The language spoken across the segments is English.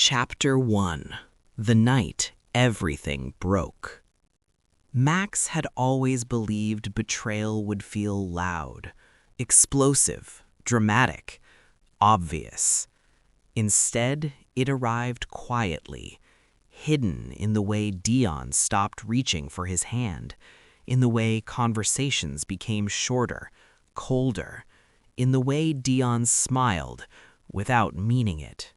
Chapter 1. The Night Everything Broke. Max had always believed betrayal would feel loud, explosive, dramatic, obvious. Instead, it arrived quietly, hidden in the way Dion stopped reaching for his hand, in the way conversations became shorter, colder, in the way Dion smiled without meaning it.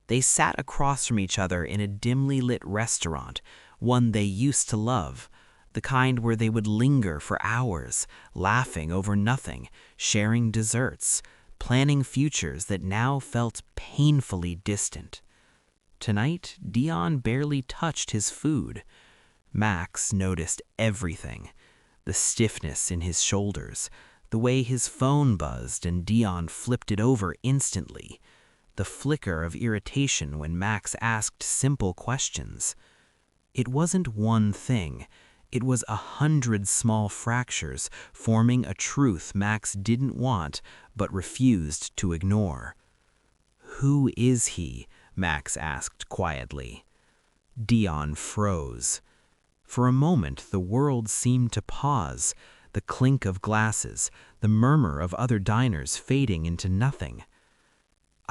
They sat across from each other in a dimly lit restaurant, one they used to love, the kind where they would linger for hours, laughing over nothing, sharing desserts, planning futures that now felt painfully distant. Tonight, Dion barely touched his food. Max noticed everything: the stiffness in his shoulders, the way his phone buzzed and Dion flipped it over instantly, the flicker of irritation when Max asked simple questions. It wasn't one thing. It was 100 small fractures forming a truth Max didn't want but refused to ignore. "Who is he?" Max asked quietly. Dion froze. For a moment, the world seemed to pause, the clink of glasses, the murmur of other diners fading into nothing.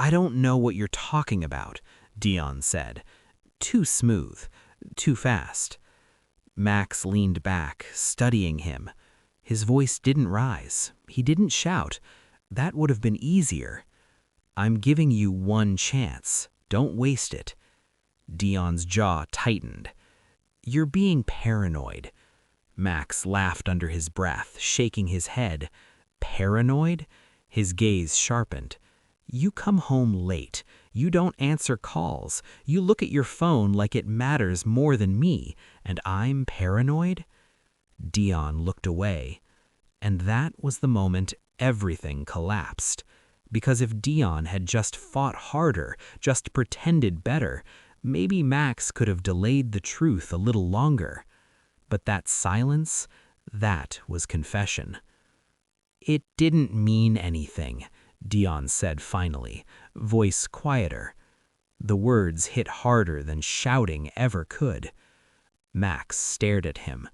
"I don't know what you're talking about," Dion said. Too smooth, too fast. Max leaned back, studying him. His voice didn't rise. He didn't shout. That would have been easier. "I'm giving you one chance. Don't waste it." Dion's jaw tightened. "You're being paranoid." Max laughed under his breath, shaking his head. "Paranoid?" His gaze sharpened. "You come home late. You don't answer calls. You look at your phone like it matters more than me, and I'm paranoid?" Dion looked away. And that was the moment everything collapsed. Because if Dion had just fought harder, just pretended better, maybe Max could have delayed the truth a little longer. But that silence, that was confession. "It didn't mean anything," Dion said finally, voice quieter. The words hit harder than shouting ever could. Max stared at him.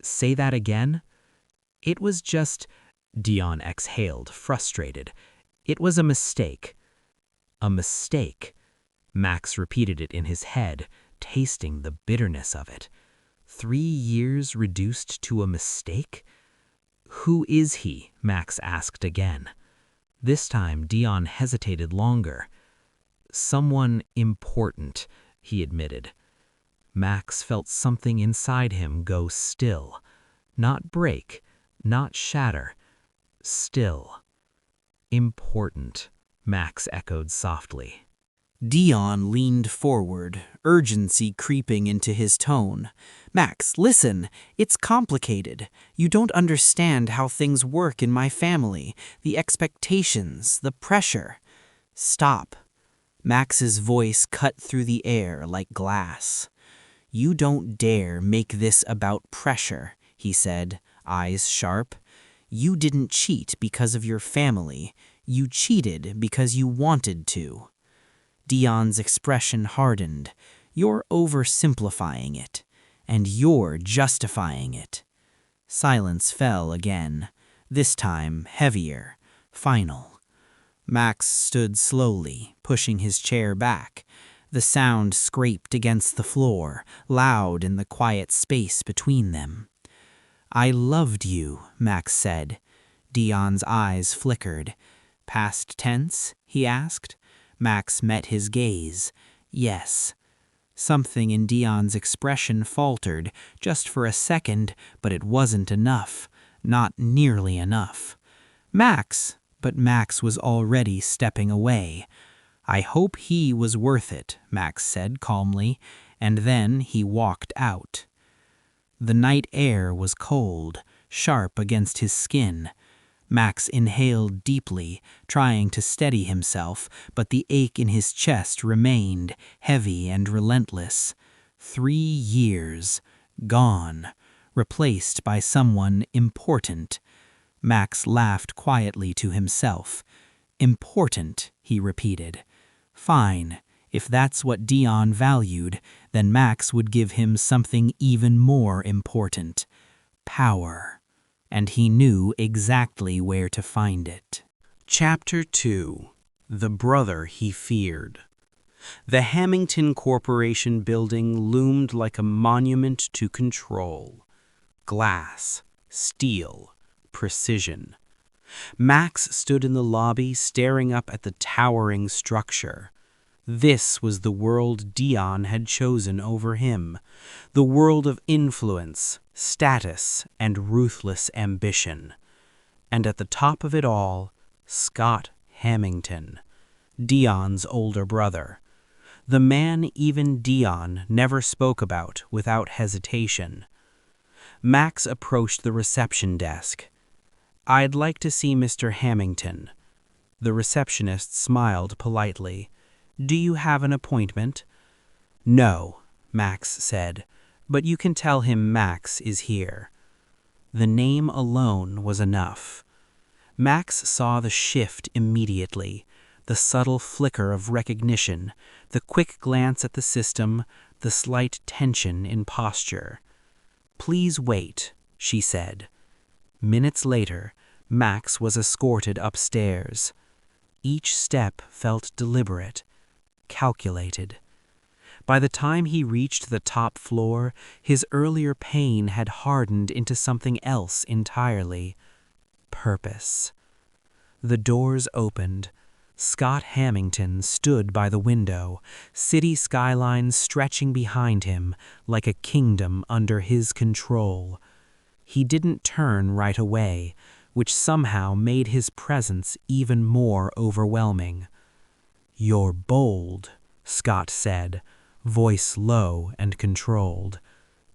"Say that again?" "It was just—" Dion exhaled, frustrated. "It was a mistake." "A mistake?" Max repeated it in his head, tasting the bitterness of it. 3 years reduced to a mistake? "Who is he?" Max asked again. This time, Dion hesitated longer. "Someone important," he admitted. Max felt something inside him go still. Not break, not shatter. Still. "Important," Max echoed softly. Dion leaned forward, urgency creeping into his tone. "Max, listen. It's complicated. You don't understand how things work in my family, the expectations, the pressure." "Stop." Max's voice cut through the air like glass. "You don't dare make this about pressure," he said, eyes sharp. "You didn't cheat because of your family. You cheated because you wanted to." Dion's expression hardened. "You're oversimplifying it, and you're justifying it." Silence fell again, this time heavier, final. Max stood slowly, pushing his chair back. The sound scraped against the floor, loud in the quiet space between them. "I loved you," Max said. Dion's eyes flickered. "Past tense?" he asked. Max met his gaze. "Yes." Something in Dion's expression faltered, just for a second, but it wasn't enough. Not nearly enough. "Max!" But Max was already stepping away. "I hope he was worth it," Max said calmly, and then he walked out. The night air was cold, sharp against his skin. Max inhaled deeply, trying to steady himself, but the ache in his chest remained, heavy and relentless. 3 years. Gone. Replaced by someone important. Max laughed quietly to himself. "Important," he repeated. "Fine. If that's what Dion valued, then Max would give him something even more important: power. And he knew exactly where to find it. Chapter 2: The Brother He Feared. The Hamilton Corporation building loomed like a monument to control. Glass, steel, precision. Max stood in the lobby staring up at the towering structure. This was the world Dion had chosen over him, the world of influence, status, and ruthless ambition. And at the top of it all, Scott Hamilton, Dion's older brother. The man even Dion never spoke about without hesitation. Max approached the reception desk. "I'd like to see Mr. Hamilton." The receptionist smiled politely. "Do you have an appointment?" "No," Max said, "but you can tell him Max is here." The name alone was enough. Max saw the shift immediately, the subtle flicker of recognition, the quick glance at the system, the slight tension in posture. "Please wait," she said. Minutes later, Max was escorted upstairs. Each step felt deliberate, calculated. By the time he reached the top floor, his earlier pain had hardened into something else entirely: purpose. The doors opened. Scott Hamilton stood by the window, city skylines stretching behind him like a kingdom under his control. He didn't turn right away, which somehow made his presence even more overwhelming. "You're bold," Scott said, voice low and controlled.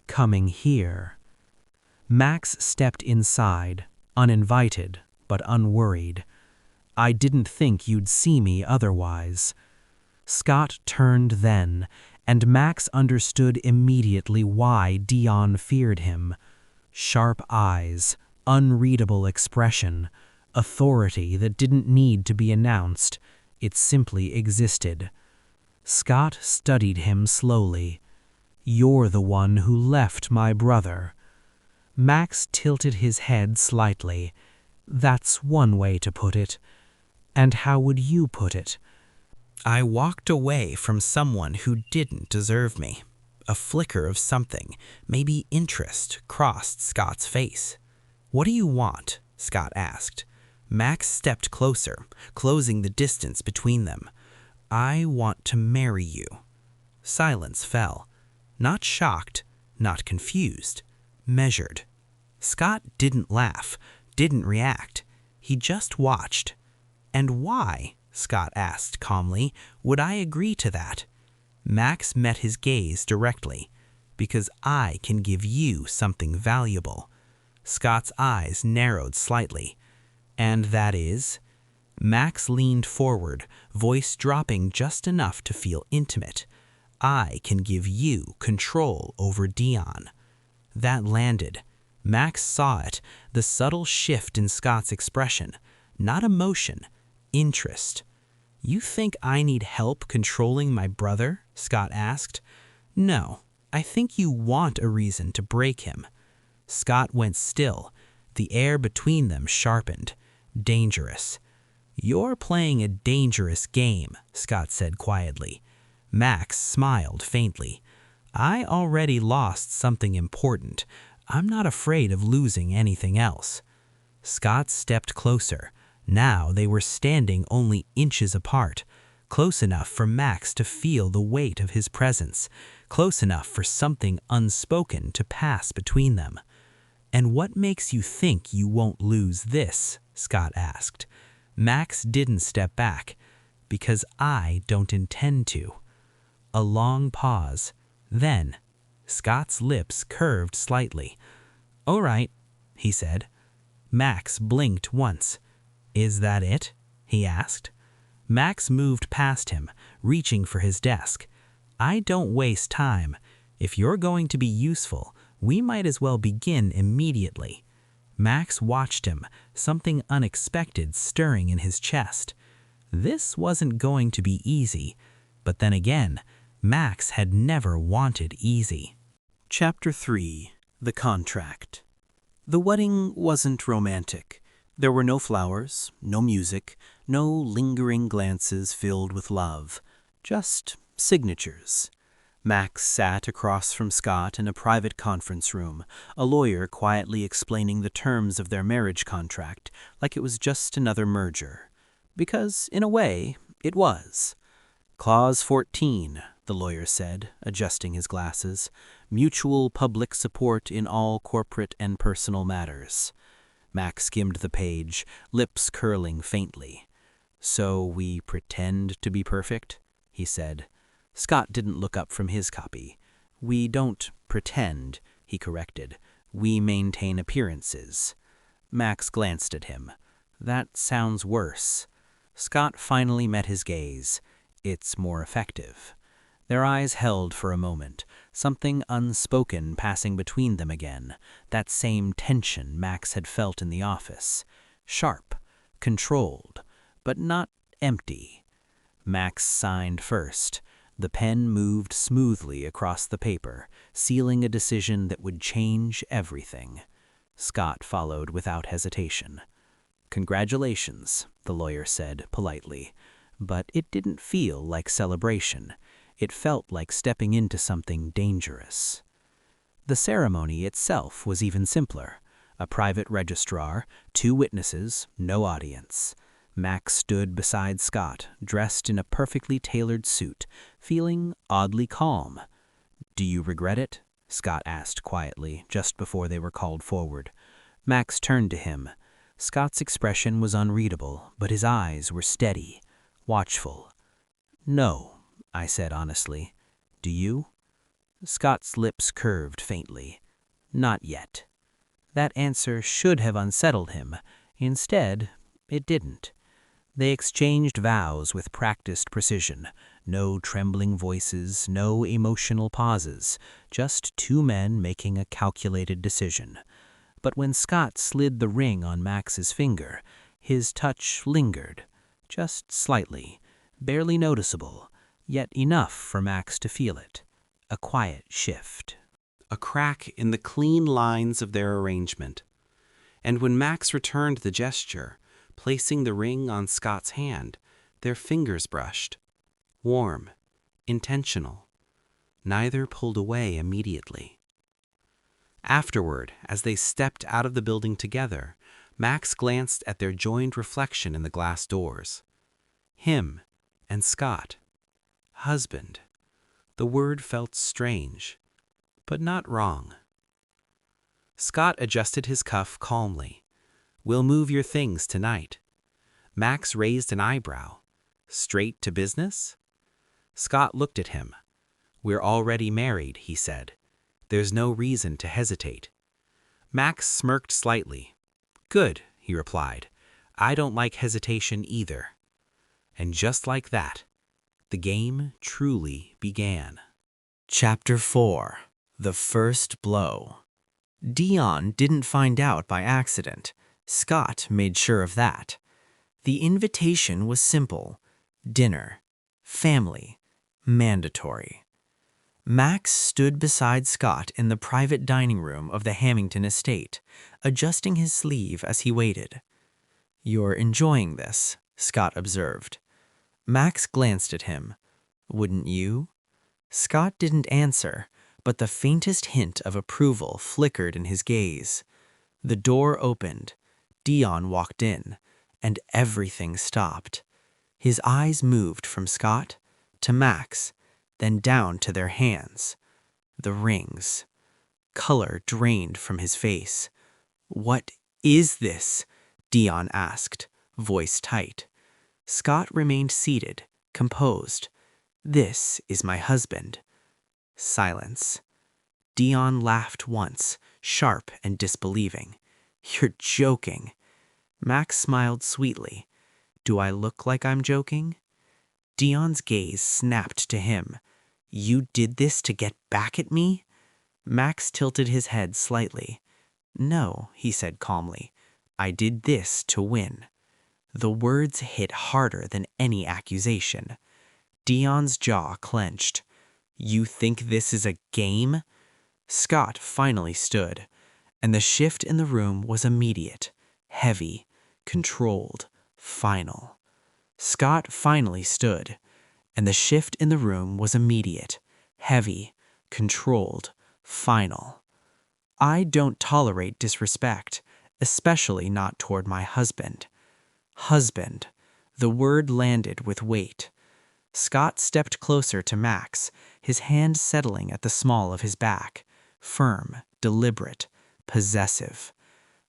"Coming here." Max stepped inside, uninvited but unworried. "I didn't think you'd see me otherwise." Scott turned then, and Max understood immediately why Dion feared him. Sharp eyes, unreadable expression, authority that didn't need to be announced. It simply existed. Scott studied him slowly. "You're the one who left my brother." Max tilted his head slightly. "That's one way to put it. And how would you put it?" "I walked away from someone who didn't deserve me." A flicker of something, maybe interest, crossed Scott's face. "What do you want?" Scott asked. Max stepped closer, closing the distance between them. "I want to marry you." Silence fell. Not shocked, not confused, measured. Scott didn't laugh, didn't react. He just watched. "And why," Scott asked calmly, "would I agree to that?" Max met his gaze directly. "Because I can give you something valuable." Scott's eyes narrowed slightly. "And that is?" Max leaned forward, voice dropping just enough to feel intimate. "I can give you control over Dion." That landed. Max saw it, the subtle shift in Scott's expression. Not emotion, interest. "You think I need help controlling my brother?" Scott asked. "No, I think you want a reason to break him." Scott went still. The air between them sharpened. Dangerous. "You're playing a dangerous game," Scott said quietly. Max smiled faintly. "I already lost something important. I'm not afraid of losing anything else." Scott stepped closer. Now they were standing only inches apart, close enough for Max to feel the weight of his presence, close enough for something unspoken to pass between them. "And what makes you think you won't lose this?" Scott asked. Max didn't step back. "Because I don't intend to." A long pause. Then, Scott's lips curved slightly. "All right," he said. Max blinked once. "Is that it?" he asked. Max moved past him, reaching for his desk. "I don't waste time. If you're going to be useful, we might as well begin immediately." Max watched him, something unexpected stirring in his chest. This wasn't going to be easy. But then again, Max had never wanted easy. Chapter 3. The Contract. The wedding wasn't romantic. There were no flowers, no music, no lingering glances filled with love. Just signatures. Max sat across from Scott in a private conference room, a lawyer quietly explaining the terms of their marriage contract like it was just another merger. Because, in a way, it was. Clause 14, the lawyer said, adjusting his glasses. Mutual public support in all corporate and personal matters. Max skimmed the page, lips curling faintly. So we pretend to be perfect, he said. Scott didn't look up from his copy. We don't pretend, he corrected. We maintain appearances. Max glanced at him. That sounds worse. Scott finally met his gaze. It's more effective. Their eyes held for a moment, something unspoken passing between them again, that same tension Max had felt in the office. Sharp, controlled, but not empty. Max signed first. The pen moved smoothly across the paper, sealing a decision that would change everything. Scott followed without hesitation. Congratulations, the lawyer said politely, but it didn't feel like celebration. It felt like stepping into something dangerous. The ceremony itself was even simpler. A private registrar, 2 witnesses, no audience. Max stood beside Scott, dressed in a perfectly tailored suit, feeling oddly calm. "Do you regret it?" Scott asked quietly, just before they were called forward. Max turned to him. Scott's expression was unreadable, but his eyes were steady, watchful. "No," I said honestly. "Do you?" Scott's lips curved faintly. "Not yet." That answer should have unsettled him. Instead, it didn't. They exchanged vows with practiced precision. No trembling voices, no emotional pauses, just 2 men making a calculated decision. But when Scott slid the ring on Max's finger, his touch lingered, just slightly, barely noticeable, yet enough for Max to feel it. A quiet shift. A crack in the clean lines of their arrangement. And when Max returned the gesture, placing the ring on Scott's hand, their fingers brushed. Warm, intentional. Neither pulled away immediately. Afterward, as they stepped out of the building together, Max glanced at their joined reflection in the glass doors. Him and Scott. Husband. The word felt strange, but not wrong. Scott adjusted his cuff calmly. "We'll move your things tonight." Max raised an eyebrow. "Straight to business?" Scott looked at him. "We're already married," he said. "There's no reason to hesitate." Max smirked slightly. "Good," he replied. "I don't like hesitation either." And just like that, the game truly began. Chapter 4. The First Blow. Dion didn't find out by accident. Scott made sure of that. The invitation was simple. Dinner. Family. Mandatory. Max stood beside Scott in the private dining room of the Hamilton estate, adjusting his sleeve as he waited. "You're enjoying this," Scott observed. Max glanced at him. "Wouldn't you?" Scott didn't answer, but the faintest hint of approval flickered in his gaze. The door opened. Dion walked in, and everything stopped. His eyes moved from Scott to Max, then down to their hands. The rings. Color drained from his face. "What is this?" Dion asked, voice tight. Scott remained seated, composed. "This is my husband." Silence. Dion laughed once, sharp and disbelieving. "You're joking." Max smiled sweetly. "Do I look like I'm joking?" Dion's gaze snapped to him. "You did this to get back at me?" Max tilted his head slightly. "No," he said calmly. "I did this to win." The words hit harder than any accusation. Dion's jaw clenched. "You think this is a game?" Scott finally stood, and the shift in the room was immediate, heavy, controlled, final. Scott finally stood, and the shift in the room was immediate, heavy, controlled, final. "I don't tolerate disrespect, especially not toward my husband." Husband. The word landed with weight. Scott stepped closer to Max, his hand settling at the small of his back, firm, deliberate, possessive.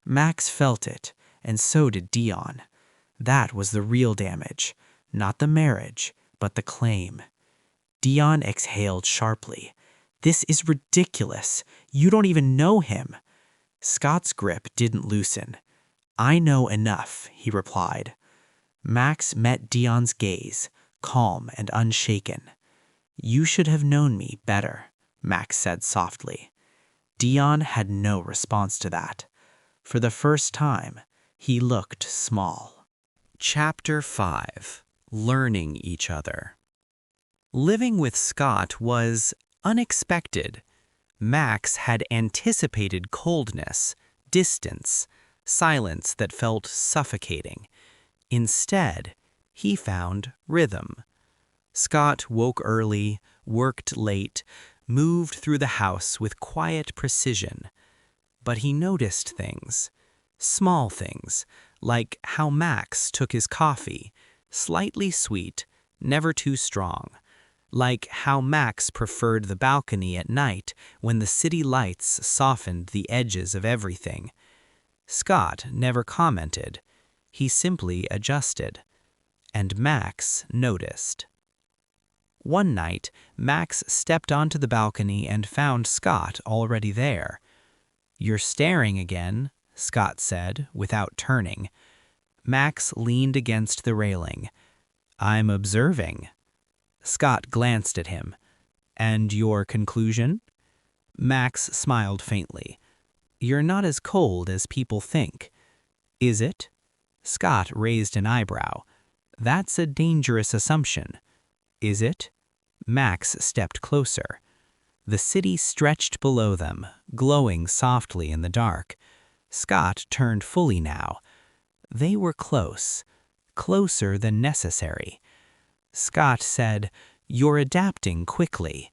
Max felt it, and so did Dion. That was the real damage, not the marriage, but the claim. Dion exhaled sharply. "This is ridiculous. You don't even know him." Scott's grip didn't loosen. "I know enough," he replied. Max met Dion's gaze, calm and unshaken. "You should have known me better," Max said softly. Dion had no response to that. For the first time, he looked small. Chapter 5. Learning Each Other. Living with Scott was unexpected. Max had anticipated coldness, distance, silence that felt suffocating. Instead, he found rhythm. Scott woke early, worked late, moved through the house with quiet precision. But he noticed things, small things, like how Max took his coffee, slightly sweet, never too strong. Like how Max preferred the balcony at night when the city lights softened the edges of everything. Scott never commented. He simply adjusted. And Max noticed. One night, Max stepped onto the balcony and found Scott already there. "You're staring again," Scott said, without turning. Max leaned against the railing. "I'm observing." Scott glanced at him. "And your conclusion?" Max smiled faintly. "You're not as cold as people think." "Is it?" Scott raised an eyebrow. "That's a dangerous assumption." "Is it?" Max stepped closer. The city stretched below them, glowing softly in the dark. Scott turned fully now. They were close, closer than necessary. Scott said, "You're adapting quickly."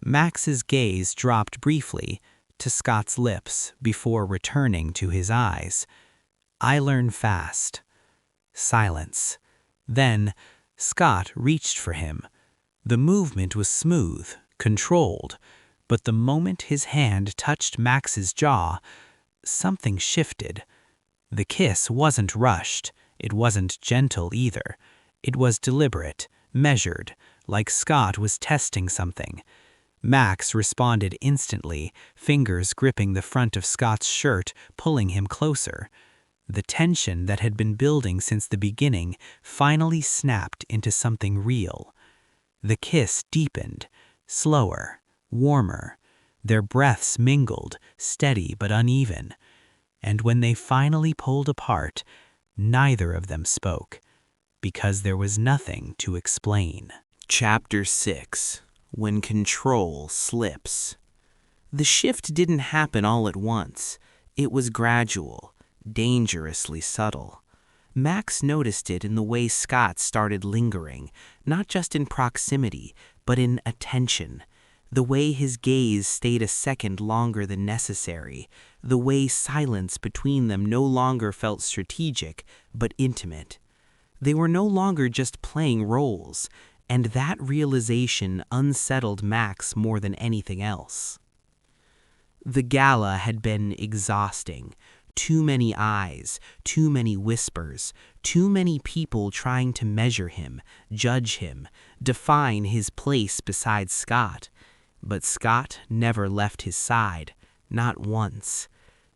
Max's gaze dropped briefly to Scott's lips before returning to his eyes. "I learn fast." Silence. Then, Scott reached for him. The movement was smooth, controlled, but the moment his hand touched Max's jaw, something shifted. The kiss wasn't rushed. It wasn't gentle either. It was deliberate, measured, like Scott was testing something. Max responded instantly, fingers gripping the front of Scott's shirt, pulling him closer. The tension that had been building since the beginning finally snapped into something real. The kiss deepened, slower, warmer. Their breaths mingled, steady but uneven. And when they finally pulled apart, neither of them spoke, because there was nothing to explain. Chapter 6. When Control Slips. The shift didn't happen all at once. It was gradual, dangerously subtle. Max noticed it in the way Scott started lingering, not just in proximity, but in attention. The way his gaze stayed a second longer than necessary. The way silence between them no longer felt strategic, but intimate. They were no longer just playing roles, and that realization unsettled Max more than anything else. The gala had been exhausting. Too many eyes, too many whispers, too many people trying to measure him, judge him, define his place beside Scott. But Scott never left his side, not once.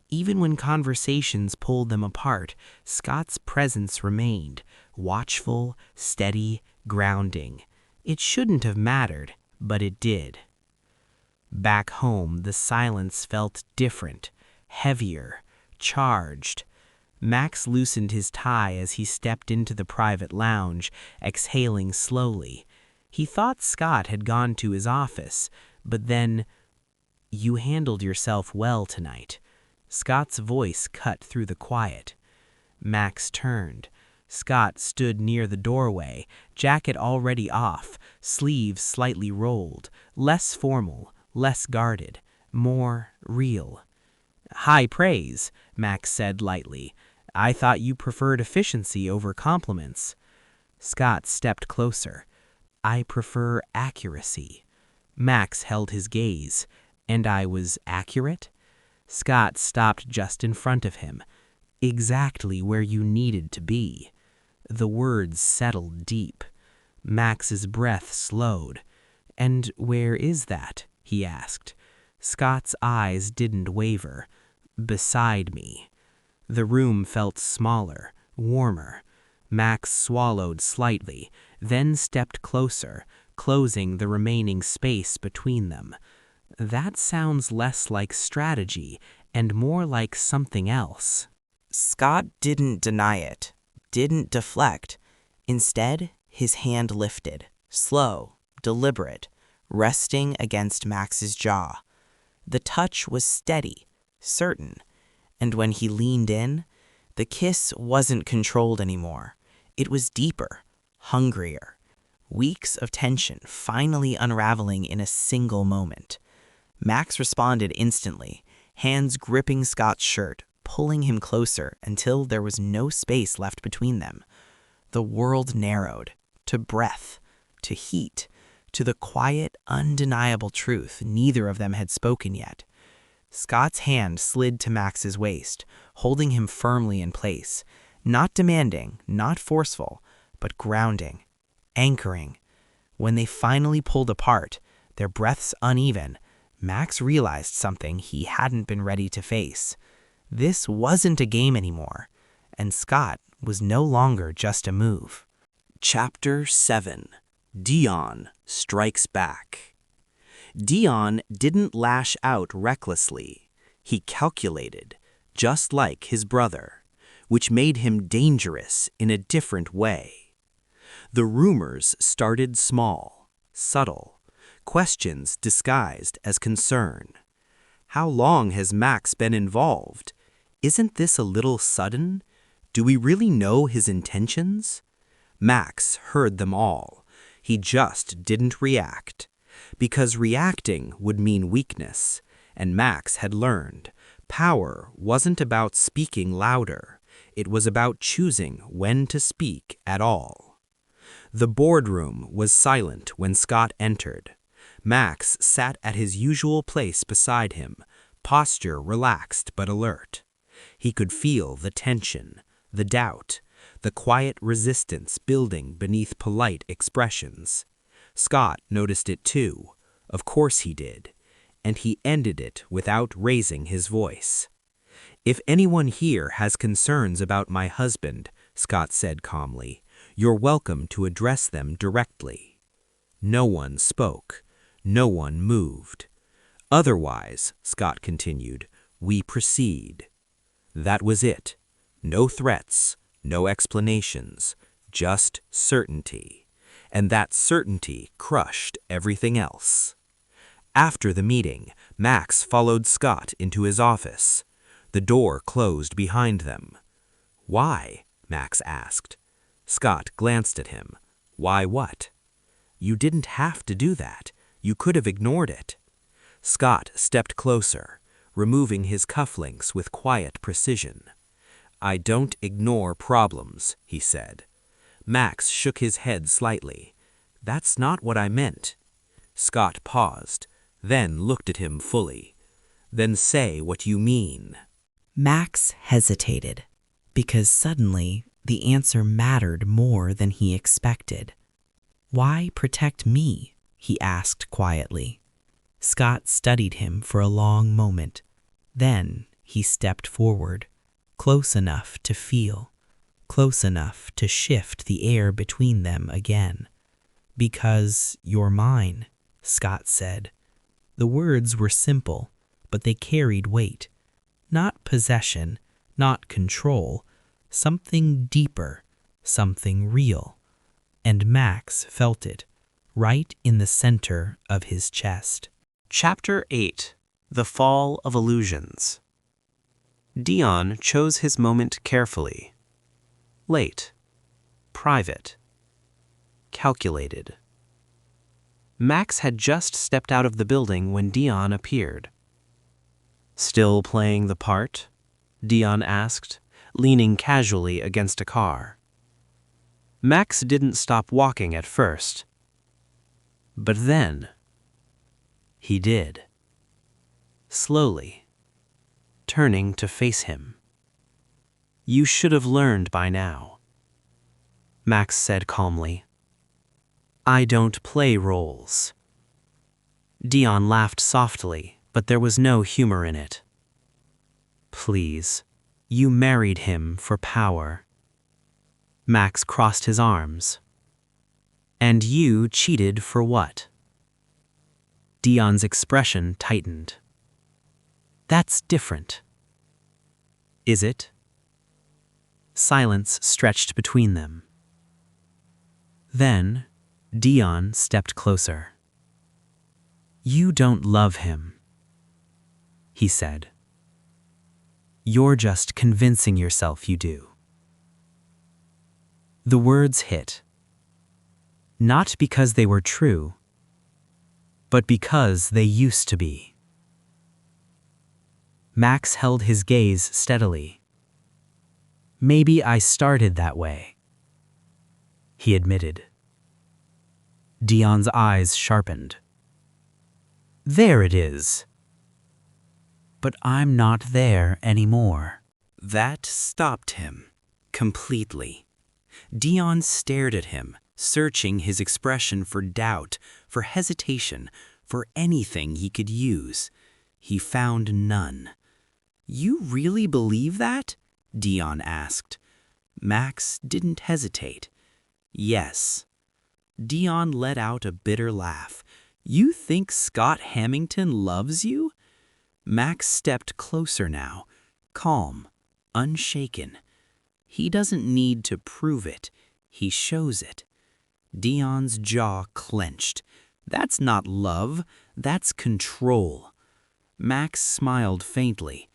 Even when conversations pulled them apart, Scott's presence remained, watchful, steady, grounding. It shouldn't have mattered, but it did. Back home, the silence felt different, heavier, charged. Max loosened his tie as he stepped into the private lounge, exhaling slowly. He thought Scott had gone to his office, but then, "You handled yourself well tonight." Scott's voice cut through the quiet. Max turned. Scott stood near the doorway, jacket already off, sleeves slightly rolled, less formal, less guarded, more real. "High praise," Max said lightly. "I thought you preferred efficiency over compliments." Scott stepped closer. "I prefer accuracy." Max held his gaze. "And I was accurate?" Scott stopped just in front of him. "Exactly where you needed to be." The words settled deep. Max's breath slowed. "And where is that?" he asked. Scott's eyes didn't waver. "Beside me." The room felt smaller, warmer. Max swallowed slightly, then stepped closer, closing the remaining space between them. "That sounds less like strategy and more like something else." Scott didn't deny it, didn't deflect. Instead, his hand lifted, slow, deliberate, resting against Max's jaw. The touch was steady, certain, and when he leaned in, the kiss wasn't controlled anymore. It was deeper, hungrier. Weeks of tension finally unraveling in a single moment. Max responded instantly, hands gripping Scott's shirt, pulling him closer until there was no space left between them. The world narrowed, to breath, to heat, to the quiet, undeniable truth neither of them had spoken yet. Scott's hand slid to Max's waist, holding him firmly in place, not demanding, not forceful, but grounding, anchoring. When they finally pulled apart, their breaths uneven, Max realized something he hadn't been ready to face. This wasn't a game anymore, and Scott was no longer just a move. Chapter 7. Dion Strikes Back. Dion didn't lash out recklessly. He calculated, just like his brother, which made him dangerous in a different way. The rumors started small, subtle, questions disguised as concern. "How long has Max been involved? Isn't this a little sudden? Do we really know his intentions?" Max heard them all. He just didn't react. Because reacting would mean weakness, and Max had learned power wasn't about speaking louder. It was about choosing when to speak at all. The boardroom was silent when Scott entered. Max sat at his usual place beside him, posture relaxed but alert. He could feel the tension, the doubt, the quiet resistance building beneath polite expressions. Scott noticed it too. Of course he did. And he ended it without raising his voice. "If anyone here has concerns about my husband," Scott said calmly, "you're welcome to address them directly." No one spoke. No one moved. "Otherwise," Scott continued, "we proceed." That was it. No threats, no explanations, just certainty. And that certainty crushed everything else. After the meeting, Max followed Scott into his office. The door closed behind them. "Why?" Max asked. Scott glanced at him. "Why what?" "You didn't have to do that. You could have ignored it." Scott stepped closer, removing his cufflinks with quiet precision. "I don't ignore problems," he said. Max shook his head slightly. "That's not what I meant." Scott paused, then looked at him fully. "Then say what you mean." Max hesitated, because suddenly the answer mattered more than he expected. "Why protect me?" he asked quietly. Scott studied him for a long moment. Then he stepped forward, close enough to feel, close enough to shift the air between them again. "Because you're mine," Scott said. The words were simple, but they carried weight. Not possession, not control, something deeper, something real. And Max felt it. right in the center of his chest. Chapter 8: The Fall of Illusions. Dion chose his moment carefully. Late, private, calculated. Max had just stepped out of the building when Dion appeared. "Still playing the part?" Dion asked, leaning casually against a car. Max didn't stop walking at first. But then, he did. Slowly, turning to face him. "You should have learned by now," Max said calmly. "I don't play roles." Dion laughed softly, but there was no humor in it. "Please, you married him for power." Max crossed his arms. "And you cheated for what?" Dion's expression tightened. "That's different." "Is it?" Silence stretched between them. Then, Dion stepped closer. "You don't love him," he said. "You're just convincing yourself you do." The words hit. Not because they were true, but because they used to be. Max held his gaze steadily. "Maybe I started that way," he admitted. Dion's eyes sharpened. "There it is." "But I'm not there anymore." That stopped him completely. Dion stared at him, searching his expression for doubt, for hesitation, for anything he could use. He found none. "You really believe that?" Dion asked. Max didn't hesitate. "Yes." Dion let out a bitter laugh. "You think Scott Hamilton loves you?" Max stepped closer now, calm, unshaken. "He doesn't need to prove it. He shows it." Dion's jaw clenched. "That's not love, that's control." Max smiled faintly.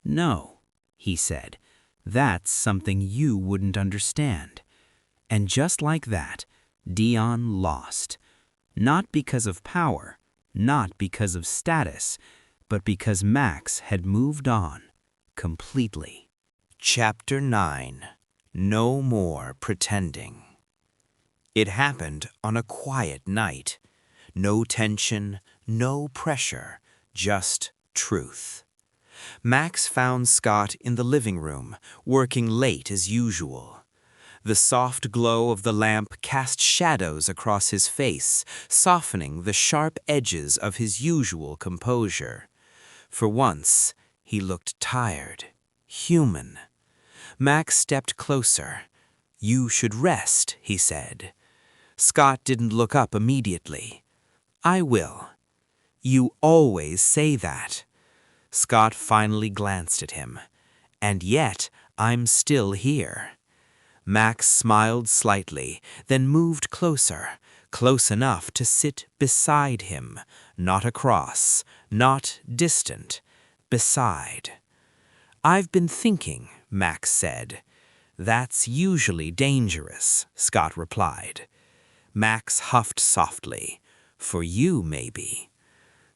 "No," he said, "that's something you wouldn't understand." And just like that, Dion lost. Not because of power, not because of status, but because Max had moved on completely. Chapter 9: No More Pretending. It happened on a quiet night. No tension, no pressure, just truth. Max found Scott in the living room, working late as usual. The soft glow of the lamp cast shadows across his face, softening the sharp edges of his usual composure. For once, he looked tired, human. Max stepped closer. "You should rest," he said. Scott didn't look up immediately. "I will." "You always say that." Scott finally glanced at him. "And yet, I'm still here." Max smiled slightly, then moved closer, close enough to sit beside him, not across, not distant, beside. "I've been thinking," Max said. "That's usually dangerous," Scott replied. Max huffed softly. "For you, maybe."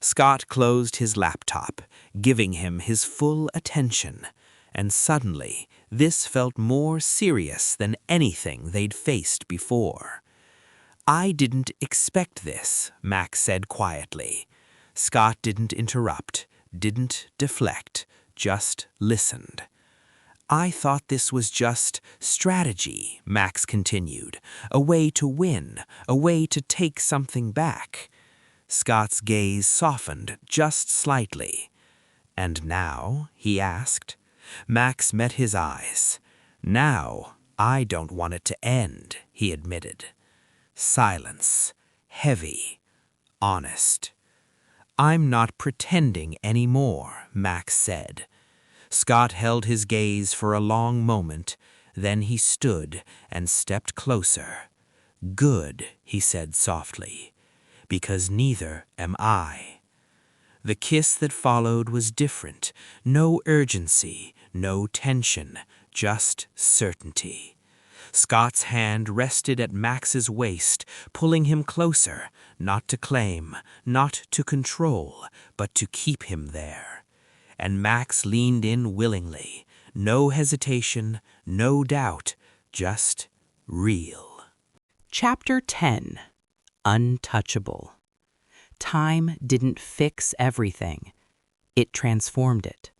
Scott closed his laptop, giving him his full attention, and suddenly this felt more serious than anything they'd faced before. "I didn't expect this," Max said quietly. Scott didn't interrupt, didn't deflect, just listened. "I thought this was just strategy," Max continued, "a way to win, a way to take something back." Scott's gaze softened just slightly. "And now?" he asked. Max met his eyes. "Now, I don't want it to end," he admitted. Silence, heavy, honest. "I'm not pretending anymore," Max said. Scott held his gaze for a long moment, then he stood and stepped closer. "Good," he said softly, "because neither am I." The kiss that followed was different. No urgency, no tension, just certainty. Scott's hand rested at Max's waist, pulling him closer, not to claim, not to control, but to keep him there. And Max leaned in willingly. No hesitation, no doubt, just real. Chapter 10. Untouchable. Time didn't fix everything. It transformed it.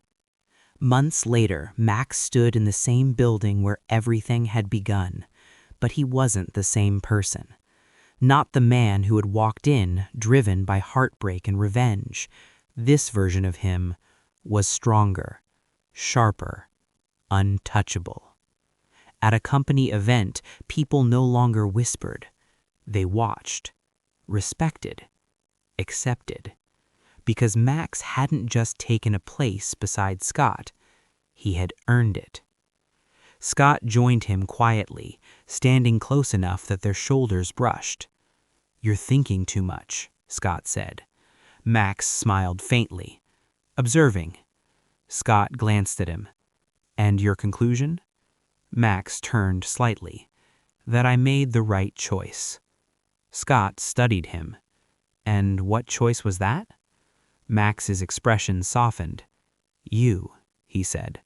Months later, Max stood in the same building where everything had begun, but he wasn't the same person. Not the man who had walked in, driven by heartbreak and revenge. This version of him was stronger, sharper, untouchable. At a company event, people no longer whispered. They watched, respected, accepted. Because Max hadn't just taken a place beside Scott, he had earned it. Scott joined him quietly, standing close enough that their shoulders brushed. "You're thinking too much," Scott said. Max smiled faintly, observing. Scott glanced at him. "And your conclusion?" Max turned slightly. "That I made the right choice." Scott studied him. "And what choice was that?" Max's expression softened. "You," he said.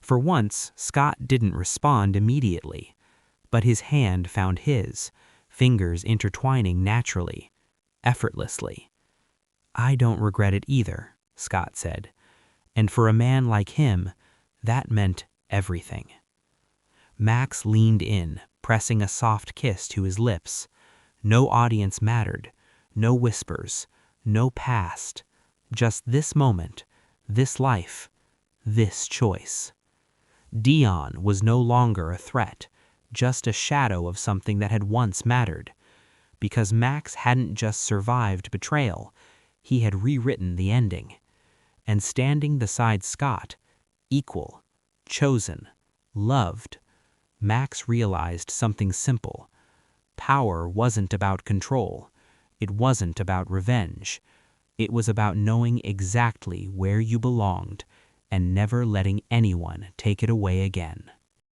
For once, Scott didn't respond immediately, but his hand found his, fingers intertwining naturally, effortlessly. "I don't regret it either," Scott said. And for a man like him, that meant everything. Max leaned in, pressing a soft kiss to his lips. No audience mattered, no whispers, no past. Just this moment, this life, this choice. Dion was no longer a threat, just a shadow of something that had once mattered. Because Max hadn't just survived betrayal, he had rewritten the ending. And standing beside Scott, equal, chosen, loved, Max realized something simple. Power wasn't about control. It wasn't about revenge. It was about knowing exactly where you belonged and never letting anyone take it away again.